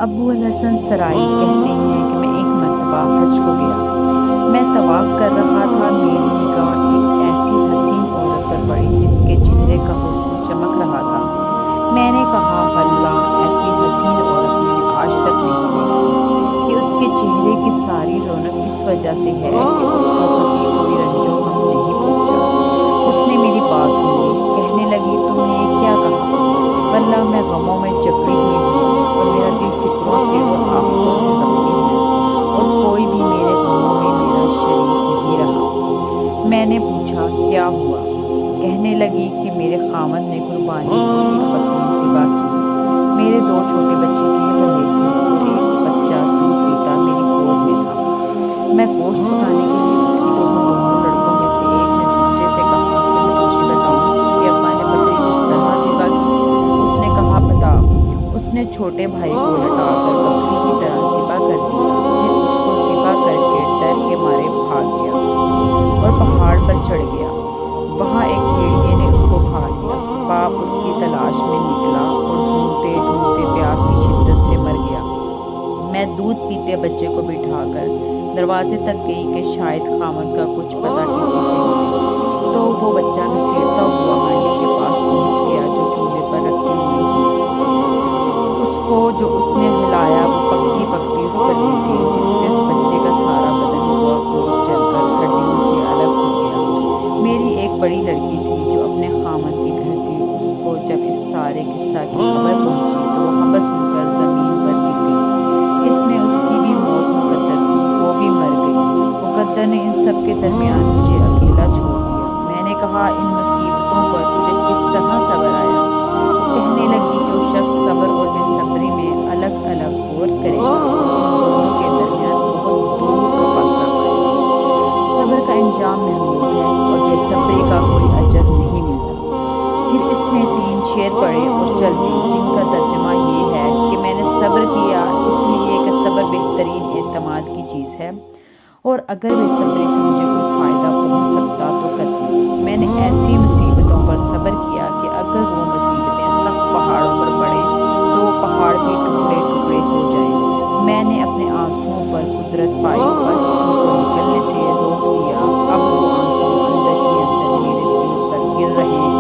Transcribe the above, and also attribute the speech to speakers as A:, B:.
A: ابو الحسن سرائی کہتے ہیں کہ میں ایک مرتبہ حج کو گیا۔ میں طواف کر رہا تھا، میری نگاہ ایک ایسی حسین عورت پر پڑی جس کے چہرے کا حسن چمک رہا تھا۔ میں نے کہا، واللہ ایسی حسین عورت میں نے آج تک نہیں دیکھی کہ اس کے چہرے کی ساری رونق اس وجہ سے ہے کہ اس کو کبھی کوئی رنج و غم نہیں پہنچا۔ اس نے میری بات سن لی، کہنے لگی، تم نے یہ کیا کہا؟ واللہ میں غموں میں جکڑی ہوئی ہوں اور میرا دل فکروں سے اور آفتوں سے زخمی ہے، اور کوئی بھی میرے غموں میں میرا شریک نہیں رہا۔ میں نے پوچھا، کیا ہوا؟ کہنے لگی کہ میرے خاوند نے قربانی کی ایک بکری ذبح کی، میرے 2 چھوٹے بچے کھیل رہے تھے اور ایک بچہ دودھ پیتا میری گود میں تھا۔ میں گوشت پکانے کے لیے اٹھی تو ہم دونوں لڑکوں میں سے ایک نے دوسرے سے کہا کہ میں تجھے بتاؤں کہ ابا نے بکری کس طرح ذبح کی؟ اس نے کہا، بتا۔ اس نے چھوٹے بھائی کو لٹا کر بکری کی طرح ذبح کر دیا، پھر اس کو ذبح کر کے ڈر کے مارے بھاگ گیا اور پہاڑ پر چڑھ گیا۔ وہاں ایک بھیڑیے نے اس کو کھا لیا۔ باپ اس کی تلاش میں نکلا اور ڈھونڈتے ڈھونڈتے پیاس کی شدت سے مر گیا۔ میں دودھ پیتے بچے کو بٹھا کر دروازے تک گئی کہ شاید خاوند کا کچھ پتہ کسی سے ملے، تو وہ بچہ گھسیٹتا ہوا ہانڈی کے پاس پہنچ گیا جو چولہے پر رکھی ہوئی تھی۔ اس کو جو اس نے ہلایا وہ پکتی پکتی اس پر گر گئی، جس سے اس بچے کا سارا بدن ہوا گوشت جل کر ہڈیوں سے الگ ہو گیا۔ میری ایک بڑی لڑکی تھی جو اپنے خاوند کے گھر تھی، اس کو جب اس سارے قصہ کی خبر پہنچی تو وہ خبر سن کر زمین پر گر گئی۔ اس میں اس کی بھی موت مقدر تھی، وہ بھی مر گئی۔ مقدر نے ان سب کے درمیان مجھے اکیلا چھوڑ دیا۔ میں نے کہا، ان مصیبتوں پر تجھے کس طرح صبر آیا؟ کہنے لگی، جو شخص صبر اور بے صبری میں الگ الگ غور کرے گا وہ ان دونوں کے درمیان بہت دور کا فاصلہ پائے گا۔ صبر کا انجام محمود ہے اور بے صبری کا کوئی اجر نہیں ملتا۔ پھر اس نے 3 شعر پڑھے اور چل دی، جن کا ترجمہ یہ ہے کہ میں نے صبر کیا اس لیے کہ صبر بہترین اعتماد کی چیز ہے، اور اگر بے صبری سے مجھے کوئی فائدہ پہنچ سکتا تو کرتی۔ میں نے ایسی مصیبتوں پر صبر کیا کہ اگر وہ مصیبتیں سخت پہاڑوں پر پڑیں تو وہ پہاڑ بھی ٹکڑے ٹکڑے ہو جائیں۔ میں نے اپنے آنسوؤں پر قدرت پائی، بس ان کو نکلنے سے روک دیا۔ اب وہ آنسو اندر ہی اندر میرے دل پر گر رہے